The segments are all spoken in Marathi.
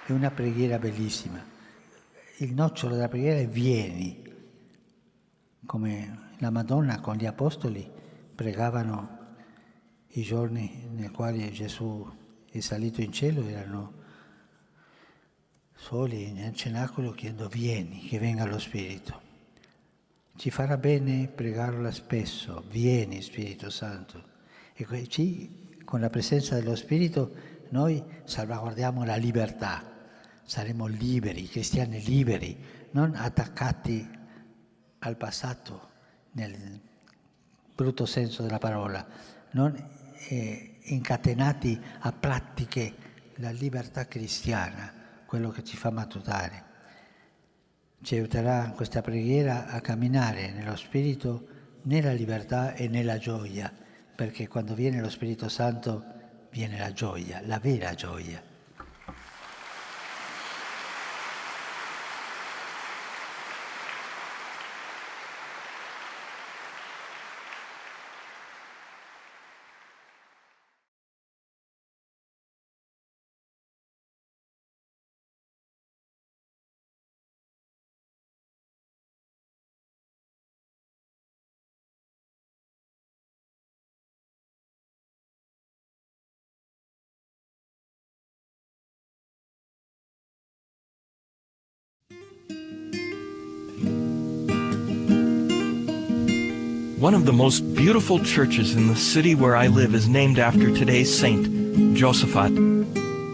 È una preghiera bellissima. Il nocciolo della preghiera è vieni, come la Madonna con gli Apostoli pregavano i giorni nei quali Gesù è salito in cielo, erano soli nel cenacolo chiedendo vieni, che venga lo Spirito. Ci farà bene pregarla spesso, vieni Spirito Santo. E con la presenza dello Spirito noi salvaguardiamo la libertà. Saremo liberi, cristiani liberi, non attaccati al passato nel brutto senso della parola, non incatenati a pratiche, la libertà cristiana, quello che ci fa maturare. Ci aiuterà questa preghiera a camminare nello Spirito, nella libertà e nella gioia, perché quando viene lo Spirito Santo viene la gioia, la vera gioia. One of the most beautiful churches in the city where I live is named after today's saint, Josaphat.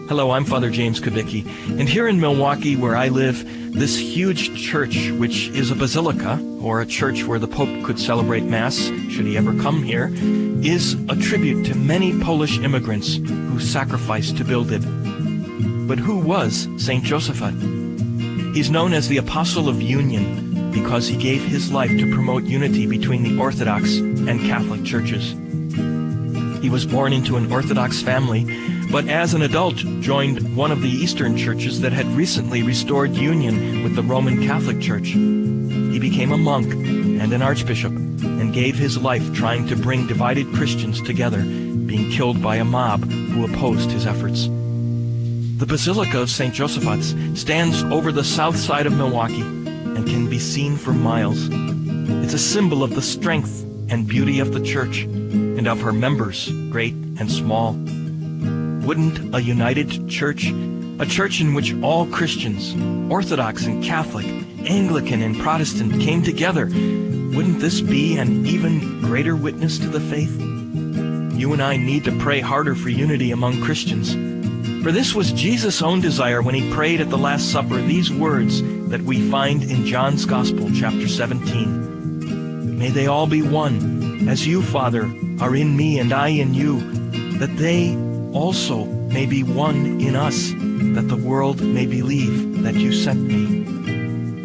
Hello, I'm Father James Kubicki, and here in Milwaukee where I live, this huge church, which is a basilica, or a church where the Pope could celebrate Mass, should he ever come here, is a tribute to many Polish immigrants who sacrificed to build it. But who was Saint Josaphat? He's known as the Apostle of Union, because he gave his life to promote unity between the Orthodox and Catholic churches. He was born into an Orthodox family, but as an adult joined one of the Eastern churches that had recently restored union with the Roman Catholic Church. He became a monk and an archbishop, and gave his life trying to bring divided Christians together, being killed by a mob who opposed his efforts. The Basilica of St. Josaphat's stands over the south side of Milwaukee, and can be seen for miles. It's a symbol of the strength and beauty of the church, and of her members, great and small. Wouldn't a united church, a church in which all Christians, Orthodox and Catholic, Anglican and Protestant, came together, wouldn't this be an even greater witness to the faith? You and I need to pray harder for unity among Christians. For this was Jesus' own desire when he prayed at the Last Supper these words that we find in John's Gospel, chapter 17. May they all be one, as you, Father, are in me and I in you, that they also may be one in us, that the world may believe that you sent me.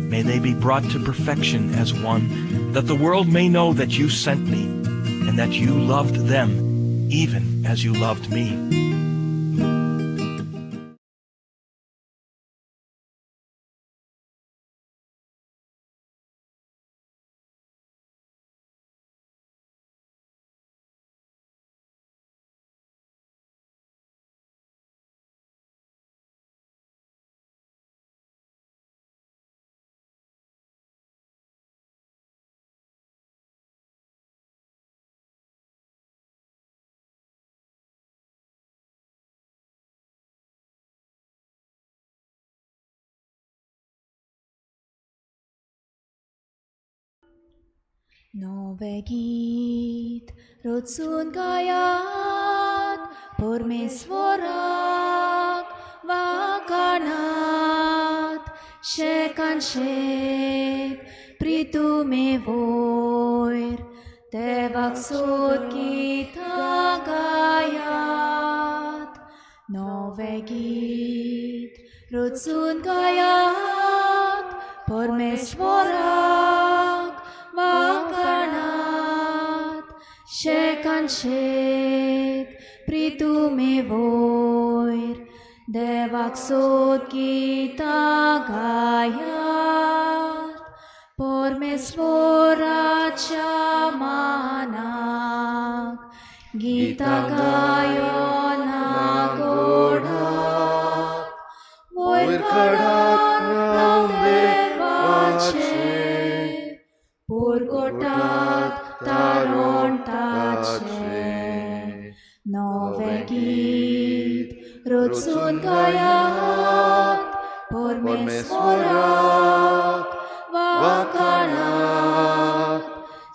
May they be brought to perfection as one, that the world may know that you sent me, and that you loved them, even as you loved me. Novegit rutsun gayat pormesvorak vakanat shekan shek pritume voir tevaksut kita gayat Novegit rutsun gayat pormesvorak vakanat shekan shek pritume voir देवाक सोद गितां गायात, परमेश्वराच्या मानाक, गितां गायो नागोडात, वयर काडात नांव देवाचे, पुरगोटात तारण ताचे, नवे गीत रचून गायात, परमेश्वराक वाखाणात,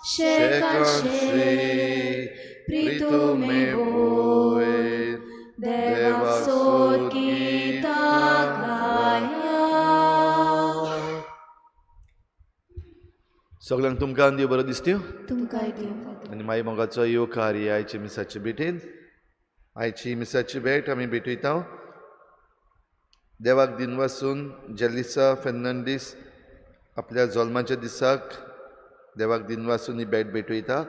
शेकांशे प्रितुमे वयर, देवाक सोद गितां गायात. सगळ्यांक तुमकां देव बरो दिसत्यो तुमकां देव. आनी मागीर मोगाचो येवकार ही आयची मिसाची भेटेन. आयची मिसाची भेट आमी भेटयता देवाक दिनवासून जेलिसा फेर्नांडीस आपल्या जल्माच्या दिसाक देवाक दिनवासून ही भेट भेटयता.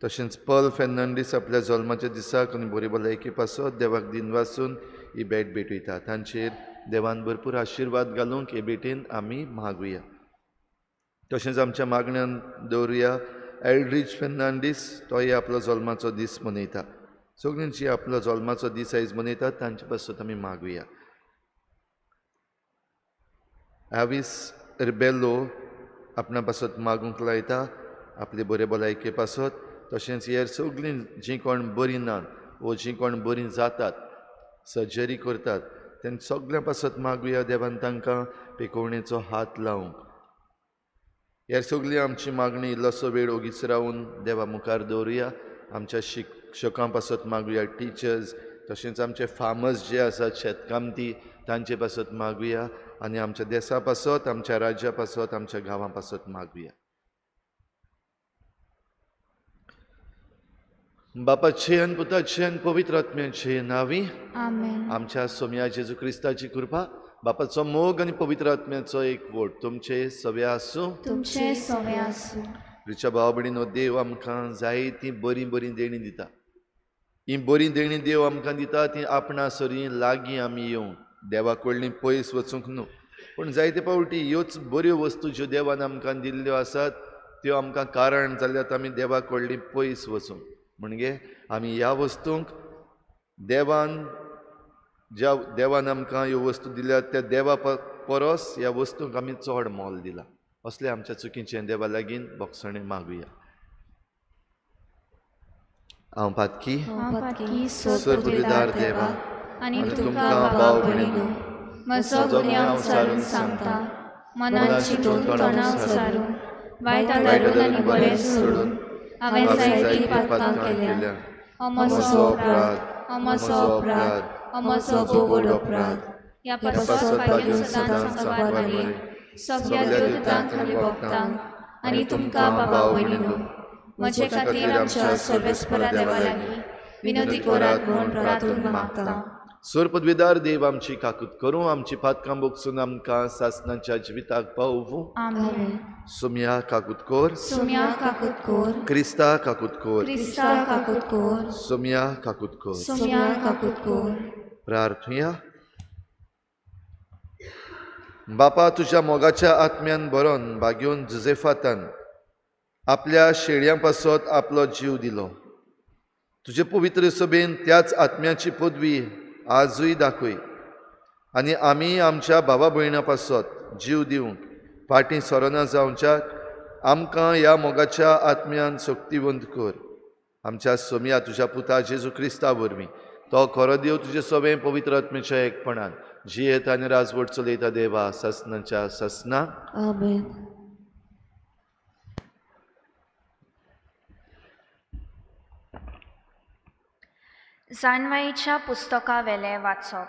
तशेंच पॉल फेर्नांडीस आपल्या जल्माच्या दिसाक आनी बरी भलायकी पासत देवाक दिनवासून ही भेट भेटयता. तांचेर देवान भरपूर आशिर्वाद घालूंक हे भेटेन आमी मागुया. तशेंच आमच्या मागण्यान दवरुया एल्ड्रीज फेर्नांडीस, तोय आपलो जल्माचो दीस मनयता. सगळ्यांची आपलो जल्माचो दीस आयज मनयतात, तांचे पासत आमी मागुया. एविस रिबेलो आपणा पासत मागूंक लायता आपले बरे भलायके पासत. तशेंच हेर सगळीं जीं कोण बरीं नात वो जीं कोण बरीं जातात, सर्जरी करतात, तेंच्या सगळ्यां पासत मागुया देवान तांकां पिकोवणेचो हात लावंक. हेर सगळी आमची मागणी इल्लोसो वेळ ओगीच रावन देवा मुखार दवरुया. आमच्या शिक्षकां पासत मागुया, टिचर्स, तशेंच आमचे फार्मर्स जे आसात शेतकामती तांचे पासत मागुया. आनी आमच्या देशा पासत, आमच्या राज्या पासत, आमच्या गांवां पासत मागुया. बापाचे आनी पुताचे आनी पवित्र आत्म्याचे नांवी आमेन. आमच्या सोम्या जेजू क्रिस्ताची कृपा, बापाचो मोग आनी पवित्र आत्म्याचो एकवट तुमचे सव्या आसूं. तुमचे सवे आसूं. रिच्या भाव भयणीनो, देव आमकां जायतीं बरीं बरीं देणी दिता. ही बरीं देणी देव आमकां दिता ती आपणा सरी लागीं आमी येवंक, देवा कडलीं पयस वचूंक न्हू. पूण जायते फावटी ह्योच बऱ्यो वस्तू ज्यो देवान आमकां दिल्ल्यो आसात त्यो आमकां कारण जाल्यात आमी देवा कडलीं पयस वचूंक. म्हणजे आमी ह्या वस्तूंक ज्या देवान आमकां ह्यो वस्तू दिल्यात त्या देवा परस ह्या वस्तूंक आमी चड मोल दिलां. असले आमच्या चुकीचें देवा लागीं बोगसणे मागुया. हांव पातकी सोपदार देवा आनी तुमकां भाव भयणीनो, म्हजो गुन्यांव हांव सारून सांगता, मनान चिंतून तोंडान सारून, वायट आदारून आनी बरें सोडून हांवें जायतीं पातकां केल्यां. हो म्हजो अपराध, हो म्हजो अपराध, हो म्हजो बोबड अपराध. ह्या पातकां सदांच सांबाळ्ळे सगळ्या देवतांक आनी भक्तांक आनी तुमकां भाव भयणीनो, म्हजे खातीर आमच्या सर्वेस्परा देवा लागीं विनंती करात म्हूण प्रार्थून मागता. सोर पदवीदार देव आमची काकूत करूं, आमची पातकां बोगसून आमकां सासणाच्या जिविताक पावूं. आमेन. सोम्या काकूत कोर, सोम्या काकूत कोर, क्रिस्ता काकूत कोर, क्रिस्ता काकूत कोर, सोम्या काकूत कोर. सोम्या काकूत कोर. प्रार्थुया. बापा, तुज्या मोगाच्या आत्म्यान बरोवन बागेवन जुजेफातान आपल्या शेळयां पासत आपलो जीव दिलो. तुजे पवित्र सभेन त्याच आत्म्याची पदवी आजूय दाखय आनी आमी आमच्या भावा भयणां पासत जीव दिवंक फाटीं सरोना जावच्याक आमकां ह्या मोगाच्या आत्म्यान शक्तिवंत कर. आमच्या सोम्या तुज्या पुता जेजू क्रिस्ता वरवीं तो खरो देव तुजे सभें पवित्र आत्म्याच्या एकपणान जियेता आनी राजवट चलयता देवा ससनाच्या ससना. आमेन. जाणवायेच्या पुस्तका वेले वाचप.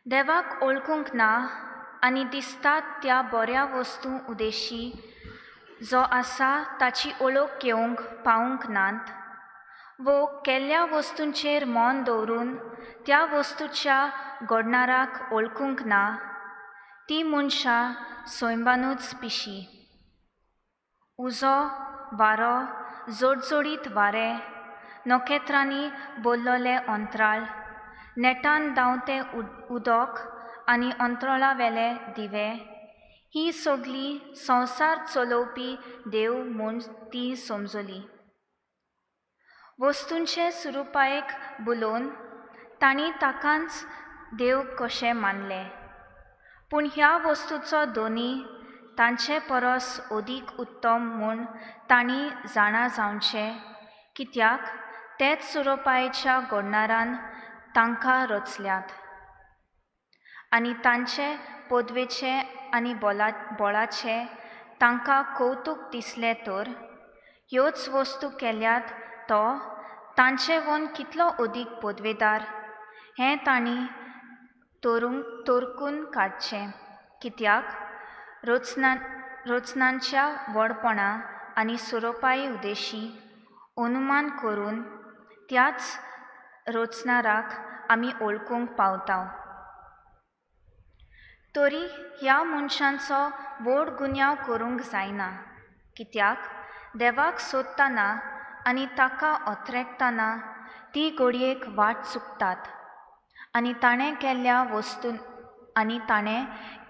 देवाक ओळखूंक ना आनी दिसतात त्या बऱ्या वस्तू उदेशी जो आसा ताची ओळख घेवंक पावूंक नात, वो केल्ल्या वस्तूंचेर मन दवरून त्या वस्तूच्या घडणाराक ओळखूंक ना, ती मनशां सोयंबानूच पिशी. उजो वारो, जोडजोडीत वारे, नखेत्रांनी बोल्लोले अंतराळ, नेटान धांवते उदक आनी अंतरोळा वेले दिवे ही सगळी संवसार चलोवपी देव म्हूण ती समजली. वस्तूंचे स्वरुपायेक बुलोवन तांणी ताकाच देव कशें मानले. पूण ह्या वस्तूचो दोनी तांचे परस अदीक उत्तम म्हूण तांणी जाणा जावचें, कित्याक तेच स्वरुपायेच्या घडणारान तांकां रचल्यात. आनी तांचे पदवेचे आनी बळाचे तांकां कौतूक दिसलें तर ह्योच वस्तू केल्यात तो तांचे वन कितलो अदीक पदवेदार हें तांणी तोरकून काडचें, कित्याक रचनांच्या व्हडपणा आनी स्वरुपायी उद्देशी अनुमान करून त्याच रचणाराक आमी ओळखूंक पावता. तरी ह्या मनशांचो व्हड गुन्यांव करूंक जायना, कित्याक देवाक सोदतना आनी ताका ओथरेकतना ती घडयेक वाट चुकतात आनी ताणें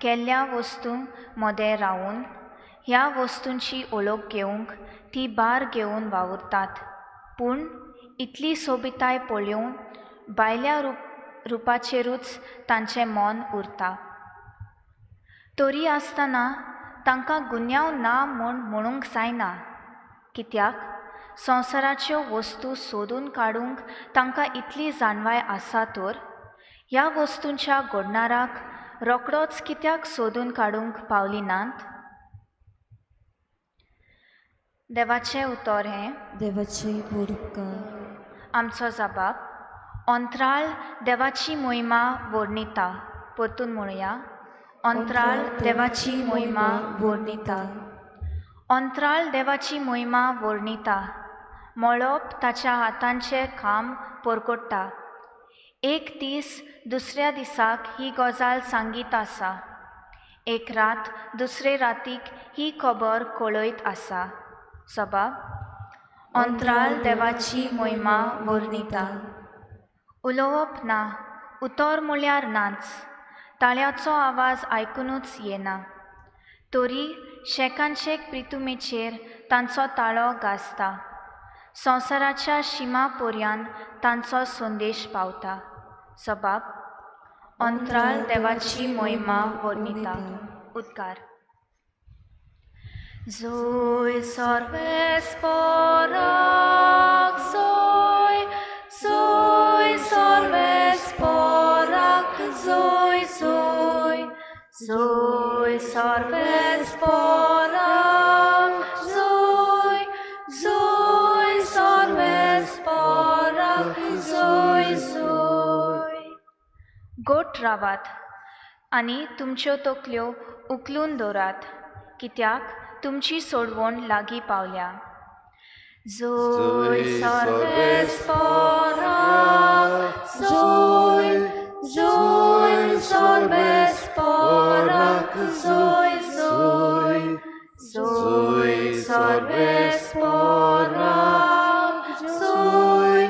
केल्ल्या वस्तूं मदें रावून ह्या वस्तूंची ओळख घेवंक ती भार घेवन वावुरतात. पूण इतली सोबिताय पळोवन भायल्या रुपाचेरूच तांचें मन उरता. तरी आसतना तांकां गुन्यांव ना म्हूण म्हणूंक जायना, कित्याक संवसाराच्यो वस्तू सोदून काडूंक तांकां इतली जाणवाय आसा तर ह्या वस्तूंच्या घडणाराक रोखडोच कित्याक सोदून काडूंक पावली नात. देवाचें उतर हें देवाचे उपकार. आमचो जबाब अंतराळ देवाची मोहिमा वर्णिता. परतून म्हणुया, अंतराळ देवाची मोहिमा वर्णिता. अंतराळ देवाची मोहिमा वर्णिता. मळप ताच्या हातांचें काम परगट्टा. एक दीस दुसऱ्या दिसाक ही गजाल सांगीत आसा. एक रात दुसरे रातीक ही खबर कळयत आसा. जबाब अंतराळ देवाची मोहिमा वर्णिता. उलोवप ना, उतर म्हळ्यार नाच. ताळ्याचो आवाज आयकुनूच येना. तरी शेकांचेक प्रितुमेचेर तांचो ताळो गाजता. संवसाराच्या शिमा पर्यान तांचो संदेश पावता. जबाब अंतराळ देवाची मोहिमा वर्णिता. उद्गार. जोय सर्वेस्पराक जोय, जोय सर्वेस्पराक जोय जोय, जोय सर्वेस्पराक जोय, जोय सर्वेस्पराक जोय जोय. गोठ रावात आनी तुमच्यो तकल्यो उखलून दवरात, कित्याक तुमची सोडवण लागीं पावल्या. जोय सर्वेस्पराक जोय, जोय सर्वेस्पराक जोय जोय, जोय सर्वेस्पराक जोय,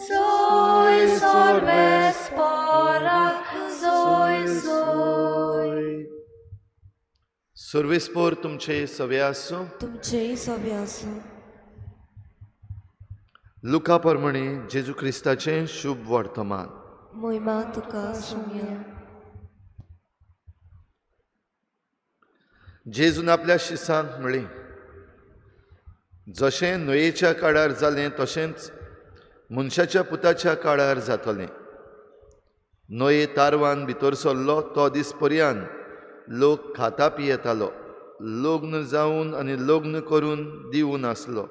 जोय सर्वेस्पराक जोय जोय. सर्वेस्पोर तुमचे सवे आसूं. तुमचे सवे आसूं. लुका प्रमाणे जेजू क्रिस्ताचें शुभ वर्तमान. मोहिमा तुका सुम्या. जेजून आपल्या शिसांक म्हळें, जशें नोयेच्या काळार जालें तशेंच मनशाच्या पुताच्या काळार जातलें. नोये तारवान भितर सरलो तो दीस पर्यंत लोक खाता पियेतालो, लग्न जावन आनी लग्न करून दिवून आसलो.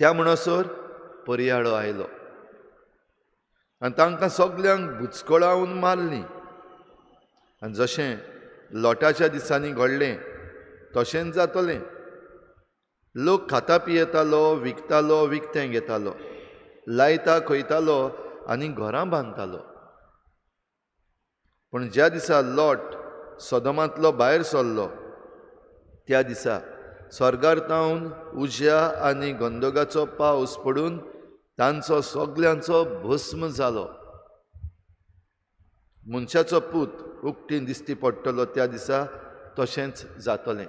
त्या म्हणसर पर्याळो आयलो आनी तांकां सगल्यांक बुचकळावन मारलीं. आनी जशें लोटाच्या दिसांनी घडलें तशेंच जातलें. लोक खाता पियेतालो, विकतालो, विकतें घेतालो, लायता खयतालो आनी घरां बांदतालो. पूण ज्या दिसा लोट सदोमांतलो भायर सरलो त्या दिसा स्वर्गांतावन उज्या आनी गंधकाचो पावस पडून तांचो सगल्यांचो भस्म जालो मनशाचो पूत उक्तीन दिसती पडटलो त्या दिसा तशेंच जातलें.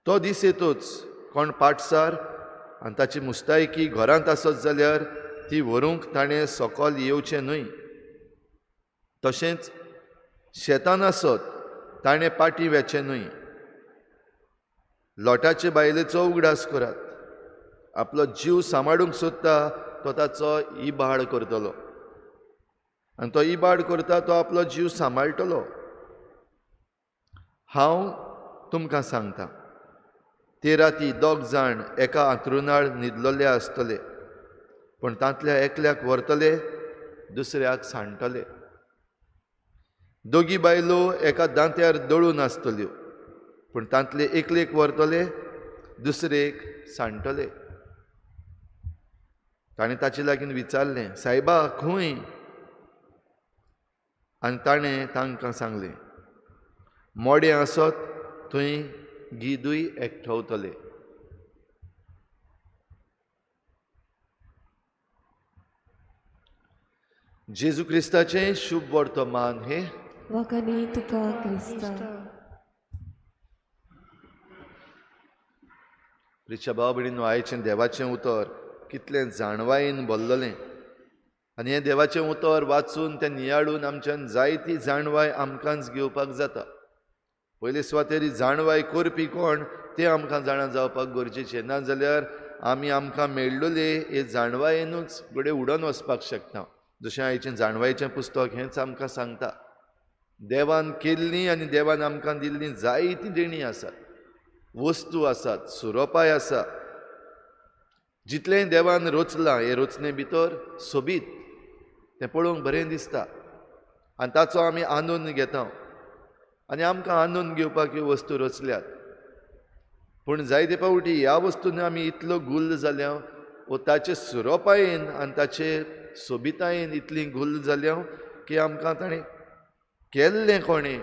तो दीस येतोच कोण पाटसार आनी ताची मुस्तायकी घरांत आसत जाल्यार ती व्हरूंक ताणें सकल येवचें न्हय. तशेंच शेतान आसत ताणें पाटी वेचें न्हय. लोटाचे बायलेचो उगडास करात. आपलो जीव सांबाळूंक सोदता तो ताचो इबाड करतलो आनी तो इबाड करता तो आपलो जीव सांबाळटलो. हांव तुमकां सांगता, ते राती 2 जाण एका अंथरुणार न्हिदलोले आसतले, पूण तांतल्या एकल्याक व्हरतले, दुसऱ्याक सांडटले. 2 बायलो एका दांत्यार दळून आसतल्यो, पूण तांतले एकलेक व्हरतले, दुसरेक सांडटले. ताणें ताचे लागीं विचारलें, सायबा खंय? आनी ताणें तांकां सांगलें, मोडें आसत थंय गीदूय एकठांवतले. जेजू क्रिस्ताचें शुभ वर्तमान हे वखणी तुका क्रिस्ता. रिच्या भाव भयणीनो, आयचें देवाचें उतर कितलें जाणवायेन भरलेलें आनी हें देवाचें उतर वाचून तें नियाळून आमच्यान जायती जाणवाय आमकांच घेवपाक जाता. पयले सुवातेरी जाणवाय करपी कोण तें आमकां जाणा जावपाक गरजेचें. नाजाल्यार आमी आमकां मेळ्ळोले हे जाणवायेनूच घडये उडोवन वचपाक शकता. जशें आयचें जाणवायेचें पुस्तक हेंच आमकां सांगता. देवान केल्लीं आनी देवान आमकां दिल्लीं जायतीं देणी आसात, वस्तू आसात, सुरोपाय आसा. जितलें देवान रचलां हे रचने भितर सोबीत तें पळोवंक बरें दिसता आनी ताचो आमी आनंद घेता आनी आमकां आनंद घेवपाक ह्यो वस्तू रचल्यात. पूण जायते फावटी ह्या वस्तून आमी इतलो गुल्ल जाल्या वो ताचे सुरोपायेन आनी ताचे सोबितायेन इतलीं गुल्ल जाल्या की आमकां ताणें केल्लें कोणें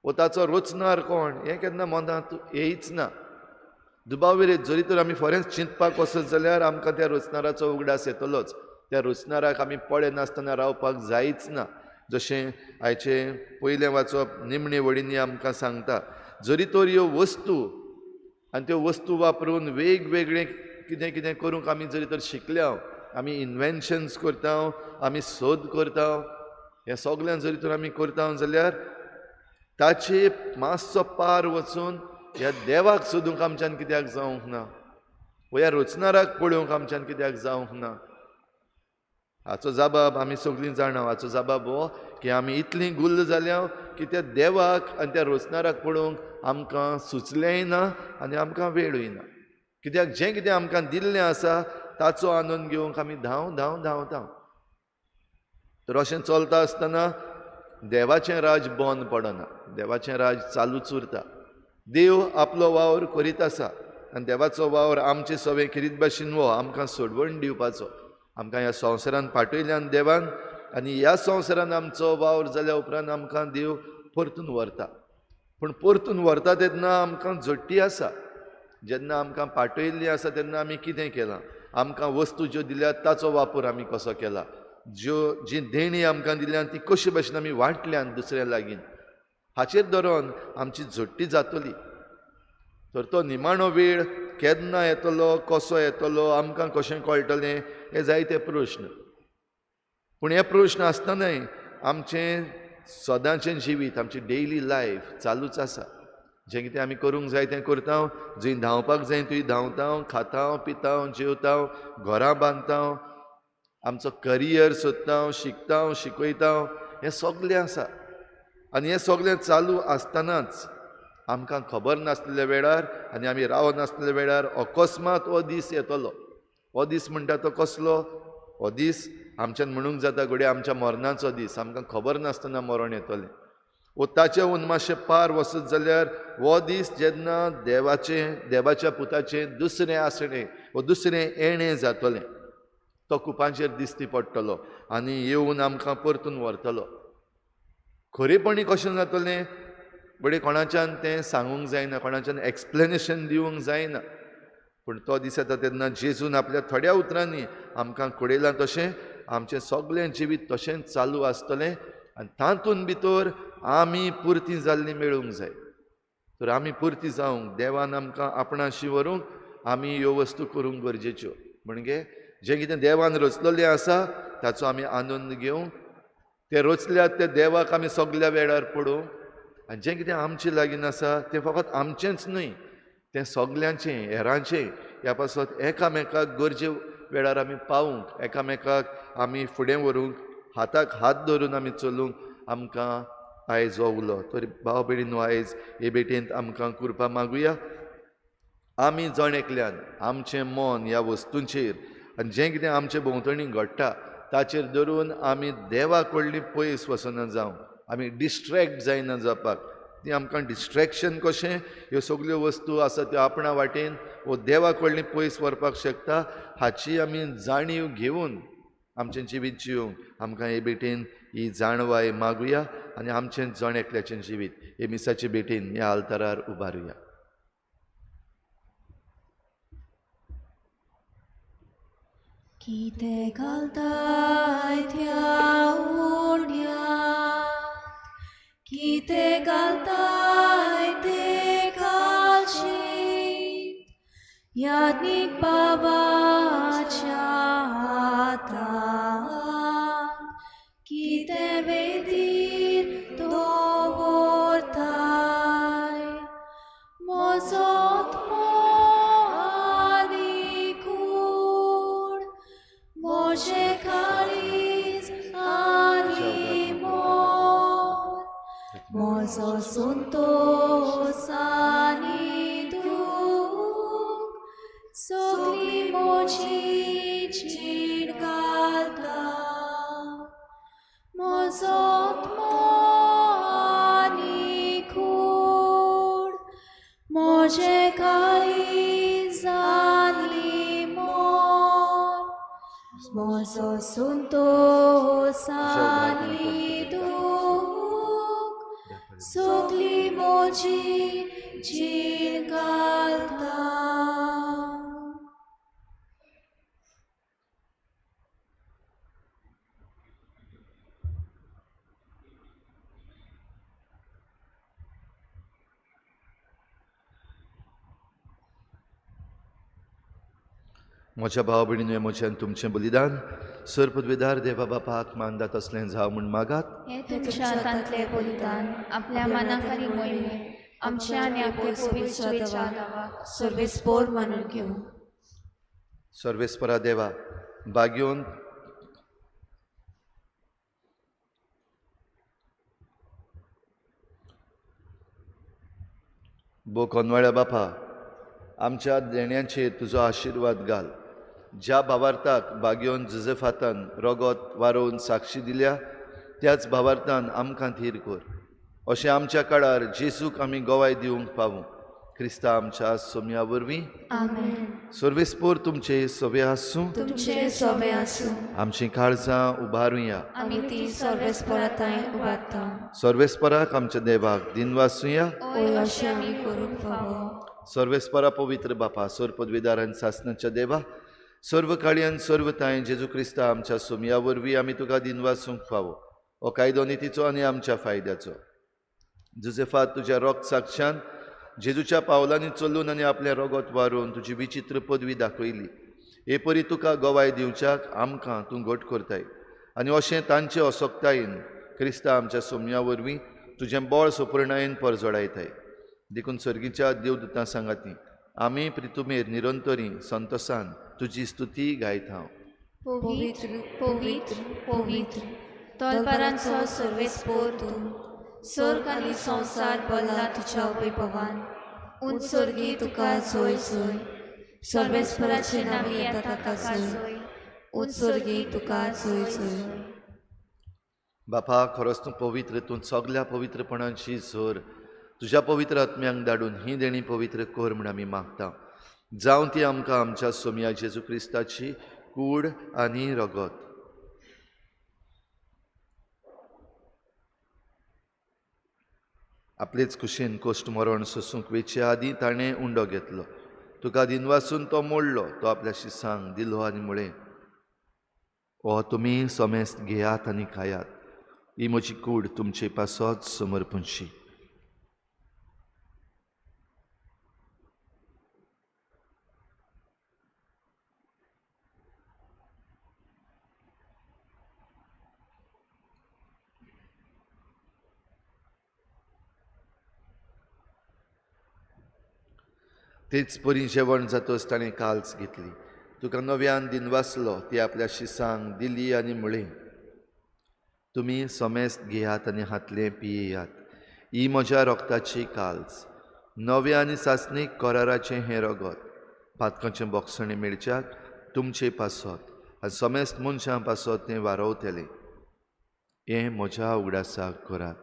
वो ताचो रचणार कोण हें केन्ना मनांत येयच ना. दुबावरे जरी तर आमी फॉरेन्स चिंतपाक वचत जाल्यार आमकां त्या रचणाराचो उगडास येतलोच. त्या रचणाराक आमी पळे नासतना रावपाक जायच ना. जशें आयचें पयलें वाचप निमणे वडींनी आमकां सांगता, जरी तर ह्यो वस्तू आनी त्यो वस्तू वापरून वेगवेगळे कितें कितें करूंक आमी जरी तर शिकल्या, आमी इन्वेन्शन्स करता, आमी सोद करता, हें सगळें जरी तर आमी करता जाल्यार ताचे मातसो पार वचून ह्या देवाक सोदूंक आमच्यान कित्याक जावंक ना, वो ह्या रचणाराक पळोवंक आमच्यान कित्याक जावंक ना. हाचो जबाब आमी सगळीं जाणा. हाचो जबाब हो की आमी इतलीं गुल्ल जाल्या की त्या देवाक आनी त्या रचणाराक पळोवंक आमकां सुचलेंय ना आनी आमकां वेळूय ना. कित्याक जें कितें आमकां दिल्लें आसा ताचो आनंद घेवंक आमी धांवता. तर अशें चलता आसतना देवाचें राज बंद पडना, देवाचें राज चालूच उरता. देव आपलो वावर करीत आसा आनी देवाचो वावर आमचे सवें किरीत भाशेन वो आमकां सोडवण दिवपाचो. आमकां ह्या संवसारान पाठयल्यान देवान आनी ह्या संवसारान आमचो वावर जाल्या उपरांत आमकां देव परतून व्हरता. पूण परतून व्हरता तेन्ना आमकां झडटी आसा. जेन्ना आमकां पाठयल्लीं आसा तेन्ना आमी कितें केलां, आमकां वस्तू ज्यो दिल्यात ताचो वापर आमी कसो केला, जी देणी आमकां दिल्यान ती कशे भाशेन आमी वांटल्यान दुसऱ्या लागीं, हाचेर धरून आमची झडटी जातली. तर तो निमाणो वेळ केन्ना येतलो, कसो येतलो, आमकां कशें कळटलें, हे जायते प्रश्न. पूण हे प्रश्न आसतनाय आमचें सदांचें जिवीत, आमची डेली लायफ चालूच आसा. जें कितें आमी करूंक जाय तें करता, जंय धांवपाक जाय थंय धांवता, खाता, पिता, जेवता, घरां बांदता, आमचो करियर सोदता, शिकता, शिकयता, हें सगळें आसा. आनी हें सगळें चालू आसतनाच आमकां खबर नासलेल्या वेळार आनी आमी रावनासलेल्या वेळार अकस्मात हो दीस येतलो. हो दीस म्हणटा तो कसलो? हो दीस आमच्यान म्हणूंक जाता घडये आमच्या मरणाचो दीस. आमकां खबर नासतना मरण येतलें. वो ताचे उन मातशें पार वचत जाल्यार हो दीस जेन्ना देवाच्या पुताचें दुसरें आसणें वो दुसरें येणें जातलें, तो कुपांचेर दिसती पडटलो आनी येवन आमकां परतून व्हरतलो. खरेपणी कशें जातलें बडे कोणाच्यान तें सांगूंक जायना, कोणाच्यान एक्सप्लेनेशन दिवंक जायना. पूण तो दीस येता तेन्ना जेजून आपल्या थोड्या उतरांनी आमकां कळयलां तशें आमचें सगळें जिवीत तशेंच चालू आसतलें आनी तातूंत भितर आमी पुर्ती जाल्लीं मेळूंक जाय. तर आमी पुर्ती जावंक देवान आमकां आपणाशी व्हरूंक आमी ह्यो वस्तू करूंक गरजेच्यो. म्हणजे जें कितें देवान रचलेलें आसा ताचो आमी आनंद घेवंक, ते रचल्यात ते देवाक आमी सगळ्या वेळार पडोवंक, आनी जें कितें आमचे लागीं आसा तें फकत आमचेंच न्हय, तें सगल्यांचें हेरांचें. ह्या पासत एकामेकाक गरजे वेळार आमी पावूंक, एकामेकाक आमी फुडें व्हरूंक, हाताक हात धरून आमी चलूंक आमकां आयज हो उलो. तर भाव भयणीनो, आयज हे भेटेंत आमकां कृपा मागुया. आमी जण एकल्यान आमचें मन ह्या वस्तूंचेर आनी जें कितें आमचे भोंवतणी घडटा ताचेर धरून आमी देवा कडलीं पयस वचना जावं, आमी डिस्ट्रॅक्ट जायना जावपाक. ती आमकां डिस्ट्रॅक्शन कशें, ह्यो सगल्यो वस्तू आसा त्यो आपणा वाटेन वो देवा कडलीं पयस व्हरपाक शकता हाची आमी जाणीव घेवन आमचें जिवीत जिवंक आमकां हे भेटेन ही जाणवाय मागुया आनी आमचें जण एकल्याचें जिवीत हे मिसाचे भेटेन ह्या आल्तारार उबारुया. कितें घालताय त्या उंड्यात, कितें घालताय ते काळशीत, याज्ञिक बाबाच्या हातांत कितें वेदीर दवरताय. म्हजो मोशे काळीज आनी मोर, म्हजो संतोष आनी दूख, सगळी म्हजी जीण घालता. म्हजो आनी खूड, म्हजे काळीज आनी मोर, म्हजो संतोष आनी दूख, सगळी म्हजी जीण घालता. म्हज्या भाव भयणीनो, म्हज्यान तुमचें बलिदान सर पदवेदार देवा बापाक मानदात असलें जावं म्हूण मागात. हे तुमच्या हातांतलें बलिदान आपल्या मनाखाली मोयले आमच्या आनी आपल्या पवित्र देवाक सर्वेस्पोर मानून घेवं. सर्वेस्परा देवा, बागेवन बो कोनवाळ्या बापा, आमच्या देण्यांचेर तुजो आशिर्वाद घाल. ज्या भावार्थाक बागेवन जुजेफातान रगत वारोवन साक्षी दिल्या त्याच भावार्थान आमकां थीर कर. अशें आमच्या काळार जेजूक आमी गोवाय दिवंक पावूं. क्रिस्ता आमच्या सोम्या वरवीं. आमेन. सर्वेस्पोर तुमचे सवे आसूं. तुमचे सवे आसूं. आमचीं काळजां उबारुया. आमी ती सर्वेस्पराताय उबारता. सर्वेस्पराक आमच्या देवाक दिनवासुया. ओय अशें आमी करूंक फावो. सर्वेस्परा पवित्र बापा, सर पदवीदारान सासणाच्या देवा, सर्व काळयान सर्वताय जेजू क्रिस्ता आमच्या सोम्या वरवीं आमी तुका दिनवासूंक फावो. हो कायदो नितीचो आनी आमच्या फायद्याचो. जुजेफात तुज्या रोग साक्षान जेजूच्या पावलांनी चलून आनी आपलें रगत वारून तुजी विचित्र पदवी दाखयली. हे परी तुका गोवाय दिवच्याक आमकां तूं घट करताय आनी अशें तांचे असोक्तायेन क्रिस्ता आमच्या सोम्या वरवीं तुजें बळ सुपर्णायेन परजोडायताय. देखून सर्गीच्या देवदूतां सांगाती आमी प्रितुमेर निरंतरी संतोसान तुजी स्तुती गायता. पवित्र पवित्र पवित्र तोलपारांचो सर्वेस्पोर तूं, स्वर्ग आनी संवसार भरला तुज्या वैभवान. उंच सर्गी तुका सोय सोय, सर्वेस्पराचे नांवी येता ताका सोय. उंच सर्गी तुका सोय सोय. बापा, खरोच तूं पवित्र, तूं सगल्या पवित्रपणांची झर तुज्या पवित्र आत्म्यांक धाडून ही देणी पवित्र कर म्हूण आमी मागता. जावं ती आमकां आमच्या सोम्या जेजू क्रिस्ताची कूड आनी रगत. आपलेच कुशीन कोश्ट मरण सोसूंक वेचे आदीं ताणें उंडो घेतलो. तुका दिनवासून तो मोडलो, तो आपल्या शिसांक दिलो आनी म्हळें, ओ तुमी सोमेस्त घेयात आनी खायात, ही म्हजी कूड तुमचे पासत समर्पणशी. तेच परी जेवण जातच ताणें काल्स घेतली. तुका नव्यान दिनवासलो ती आपल्या शिसांक दिली आनी म्हळें, तुमी सोमेस्त घेयात आनी हातलें पियेयात, ही म्हज्या रोगताची काल्स. नव्या आनी सासणीक कोराराचें हें रगत पातकांचें बोगसणें मेळच्याक तुमचे पासत आनी सोमेस्त मनशां पासत तें वारवतलें. हें म्हज्या उगडासाक करात.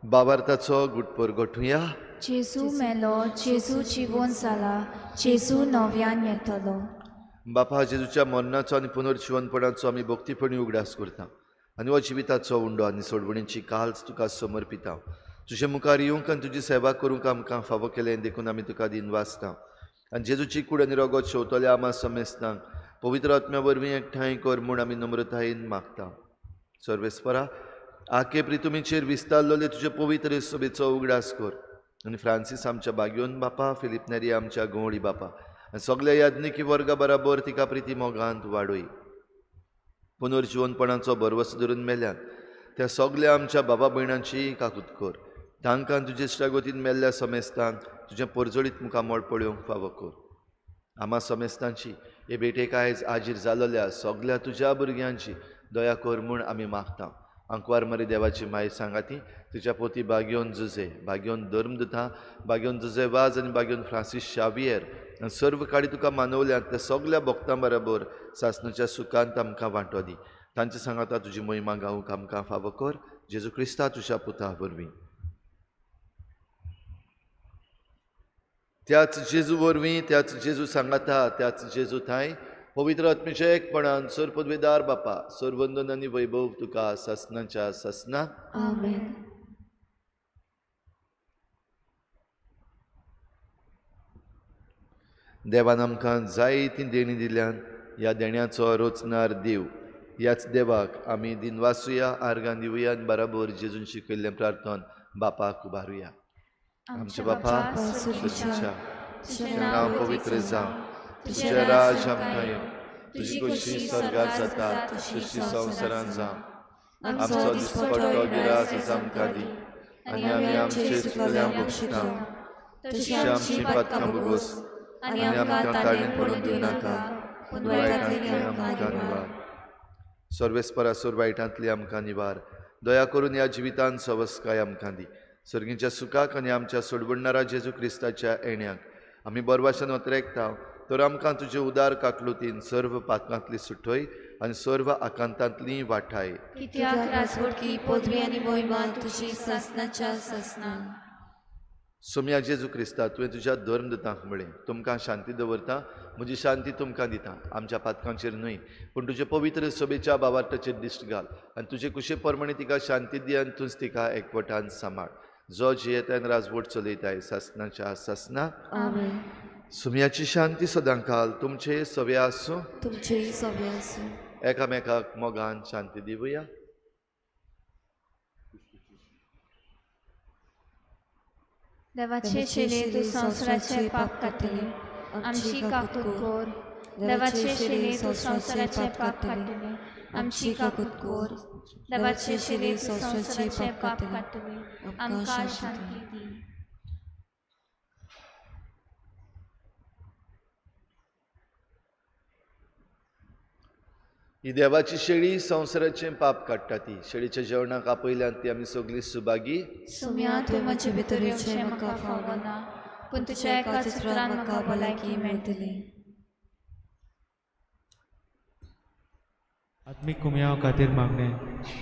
बाबार्ताचो गुटपर गोठुया. जेजू मेलो, जेजू जिवोन जाला, जेजू नव्यान येतलो. बापा, जेजूच्या मरणाचो आनी पुनर्जिवनपणाचो आमी भक्तीपणी उगडास करता आनी हो जिविताचो उंडो आनी सोडवणीची काल्स तुका समर्पिता. तुजे मुखार येवंक आनी तुजी सेवा करूंक आमकां फावो केलें देखून आमी तुका दिन वाचता. आनी जेजूची कूड आनी रगत शेवतल्या आमा समेस्तांक पवित्र आत्म्या वरवीं एकठांय कर म्हूण आमी नम्रतायेन मागता. सर्वेस्परा, आखे प्रितुमीचेर विस्तारलोले तुजे पवित्र सभेचो उगडास कर आनी फ्रांसीस आमच्या बागयोन बापा, फिलिप नेरी आमच्या गवळी बापा आनी सगल्या याज्ञिकी वर्गा बराबर तिका प्रिती मोगांत वाडय. पुनर्जिवनपणाचो भरवसो धरून मेल्यान त्या सगल्या आमच्या बाबा भयणांची काकूत कर. तांकां तुजे इश्टागोतीन मेल्ल्या समेस्तांक तुजें परजळीत मुखार मोड पळोवंक फावो कर. आमा समेस्तांची हे भेटेक आयज आजीर जालोल्या सगल्या तुज्या भुरग्यांची दया कर म्हूण आमी मागता. अंकवार मरी देवाची माय सांगाती तुज्या पोती बागयोन जुजे, बागयोन धर्मदुता, बागयोन जुजे वाज आनी बागयोन फ्रांसीस शावियर आनी सर्व काळी तुका मानवल्यात त्या सगल्या भक्तां बरोबर सासणाच्या सुखांत आमकां वांटो दी. तांचे सांगाता तुजी महिमा गावूंक आमकां फावो कर. जेजू क्रिस्ता तुज्या पुता वरवीं. त्याच जेजू वरवीं, त्याच जेजू सांगाता, त्याच जेजू थंय पवित्र आत्मेच्या एकपणान सर पदवेदार बापा, सर वंदन आनी वैभव तुका ससनाच्या ससना. आमेन. देवान आमकां जायतीं देणी दिल्यान ह्या देण्याचो रोचणार देव. ह्याच देवाक आमी दिनवासुया, आर्गां दिवया आनी बराबर जेजून शिकयल्लें प्रार्थन बापाक उबारुया. आमचे बापा, तुजें नांव पवित्र जावं, तुजें राज आमकां येवं, तुजी कशी स्वर्गांत जाता तशी संवसारांत जावं. आमचो दिसपट्टो गिरास आमकां दी आनी आमी आमचे चुकल्यांक बक्षिता तशी आमची पातकां भोगोस आनी आमकां ताळें पडूंक दिनाका, पूण वायटांतली आमकां निवार. सर्वेस्परा सोर वायटांतली आमकां निवार. दया करून ह्या जिवितांत सवस्काय आमकां दी. सर्गीच्या सुखाक आनी आमच्या सोडवणारा जेजू क्रिस्ताच्या येण्याक आमी बरवाशान वतरेकता. तर आमकां तुजे उदार काकलुतीन सर्व पातकांतली सुटय आनी सर्व आकांतांतली वाठाय. कित्याक राजवटी, पदवी आनी महिमा तुजी ससनाच्या ससना. सोम्या जेजू क्रिस्ता, तुवें तुज्या धर्मदूतांक म्हळें, तुमकां शांती दवरता, म्हजी शांती तुमकां दिता. आमच्या पातकांचेर न्हय पूण तुजे पवित्र सभेच्या बाबार्ताचेर दिश्ट घाल आनी तुजे कुशे प्रमाणे तिका शांती दी आनी तूंच तिका एकवटान सांबाळ. जो जियेतान राजवट चलयताय ससनाच्या ससना. आमेन. सुम्याची शांती सदांच घाल तुमचे सवे आसूं, तुमचे सवे आसूं. एकामेकाक मोगान शांती दिवया. देवाचे शेले तूं संवसाराचे पाप काडटले, आमची काकूत कर. देवाचे शेले तूं संवसाराचे पाप काडटले, आमची काकूत कर. देवाचे शेले तूं संवसाराचे पाप काडटले, आमकां शांती दी. ही देवाची शेळी संवसाराचें पाप काडटा. ती शेळीच्या जेवणाक आपयल्यान ती आमी सगळीं सुभागी. सुम्या तुवें म्हजे भितर येवचें म्हाका फावो ना, पूण तुज्या एकाच उतरान म्हाका भलायकी मेळटली. आत्मिक कुमयाव खातीर मागणे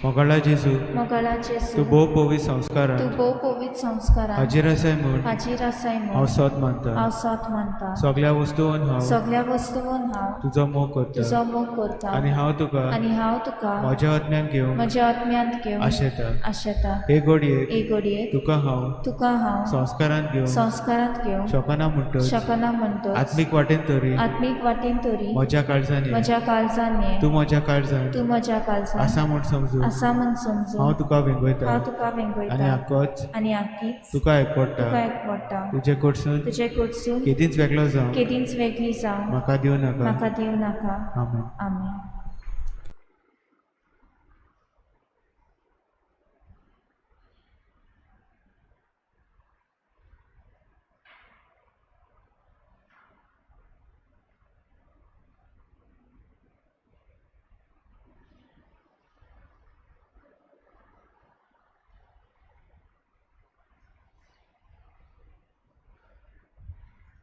मोगाळा जेजू मोगाळा तूं जेजू भोव पवित संस्कारां तूं भोव पवित संस्कारां हाजीर आसाय म्हूण हाजीर आसाय हांव म्हूण सोत मानता हांव सोत मानता सगळ्या वस्तूंवन हांव सगळ्या वस्तूंवन हांव तुजो मोग करता तुजो मोग करता आनी हांव तुका आनी हांव तुका म्हज्या आत्म्यान घेवंक म्हज्या आत्म्यांत घेवन आशेता आशेता हे घडयेक एक घडयेक तुका हांव तुका हांव संस्कारांत घेवंक संस्कारांत घेवन शकना म्हणटच शकना म्हणटच आत्मीक वाटेन तरी आत्मीक वाटेन तरी म्हज्या काळजान ये. म्हज्या काळजान ये तूं म्हज्या काळजान तूं म्हज्या काळजान आसा म्हूण समजून आसा म्हूण समजून हांव तुका वेंगयता हांव तुका आनी वेंगयता आक्कोच आनी आखीच तुका एकपडटा तुका एकवटा तुजे कडसून तुजे कडसून केदींच वेगळो जावं केदींच वेगळी जावं म्हाका दिवं नाका म्हाका दिवं नाका आमेन. आमेन.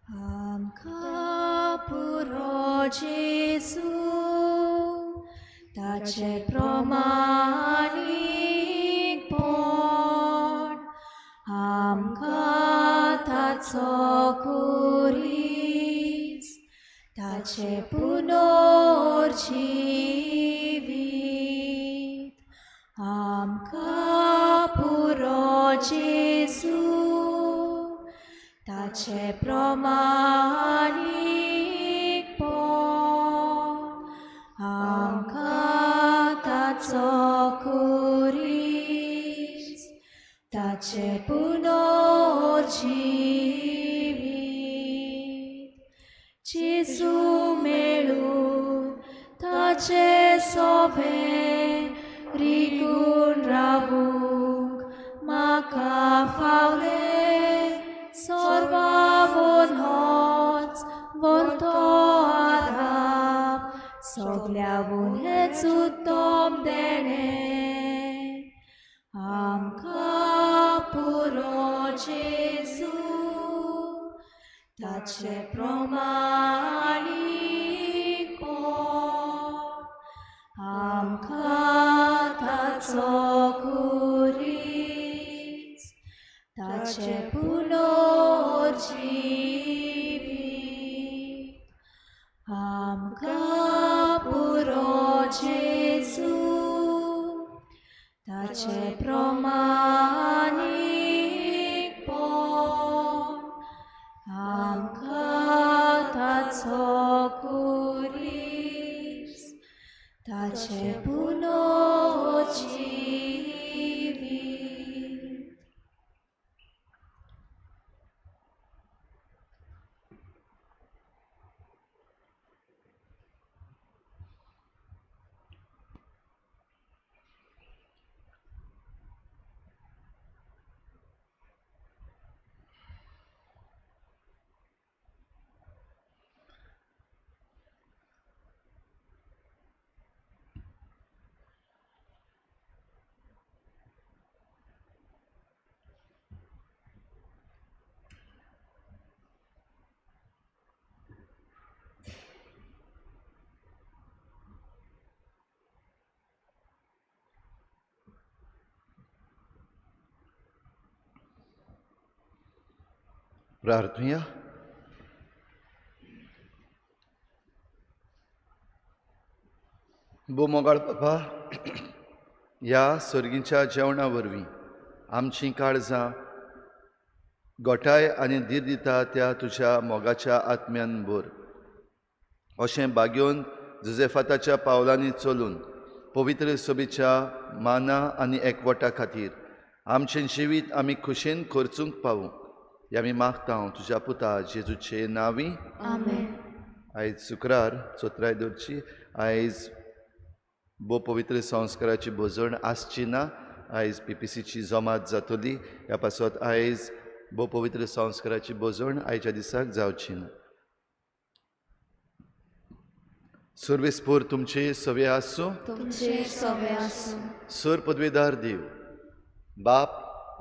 आमकां पुरो जेजू ताचे प्रमाणीकपण आमकां ताचो कुरीस ताचे पुनर्जिवीत आमकां पुरो जेजू ताचे प्रमाणीकपण आमकां ताचो कुरीस ताचे पुनर्जिवीत जेजू मेळून ताचे सोबे रिगून रावूंक म्हाका फावले सर्वांवून होच वर्तो आदाप सगल्यावून हेच उत्तम देणें आमकां पुरो जेजू ताचे प्रमाणीकपण आमकां ताचो कुरीस ताचे पुनर्जिवीत आमकां पुरो जेजू ताचे प्रमाणीकपण आमकां ताचो कुरीस ताचे पुनर्जिवीत प्रार्थुया. बो मोगाळ बाबा, ह्या सर्गीच्या जेवणा वरवीं आमचीं काळजां गोठाय आनी धीर दिता त्या तुज्या मोगाच्या आत्म्यान भर. अशें बागेवन जुजेफाताच्या पावलांनी चलून पवित्र सोबीच्या माना आनी एकवटा खातीर आमचें जिवीत आमी खुशेन खर्चूंक पावूं हें आमी मागता तुज्या पुता जेजूचे नांवी. आमेन. आयज शुक्रार 17 दोरची आयज बो पवित्र संस्काराची भोजवण आसची ना. आयज PPCची जमात जातली. ह्या पासत आयज बो पवित्र संस्काराची भोजवण आयच्या दिसाक जावची ना. सर्वेस्पोर तुमचे सवे आसूं. तुमचे सवे आसूं. सर पदवेदार देव बाप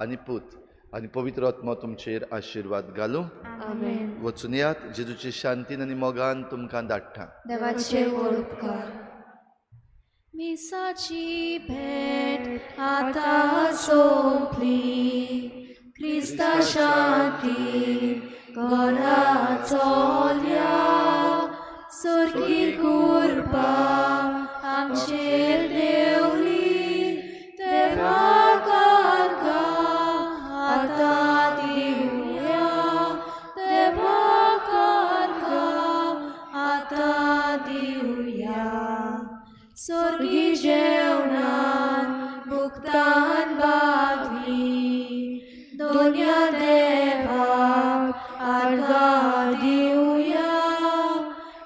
आनी पूत आनी पवित्र आत्मा तुमचेर आशिर्वाद घालूं. आमेन. वचून यात जेजूचे शांतीन आनी मोगान तुमकां धाडटा. देवाचे व्हड उपकार. मिसाची भेट आता सोंपली, क्रिस्ता शांती घरा चोल्या, सर्गी कृपा आमचेर देवली, देवा कारगा आता दिवया, देवा कारगा आता दिवया. सर्गी जेवणान भुगतान बागली, दोन्या देवाक आर्गा दिवया,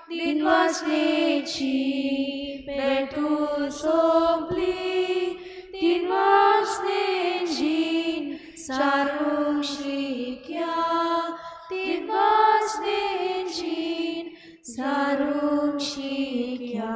दिनवासनेची पेटू सोंपली, दिनवासनेची सारूंक शिक्या, दिनवासनेची सारूंक शिक्या.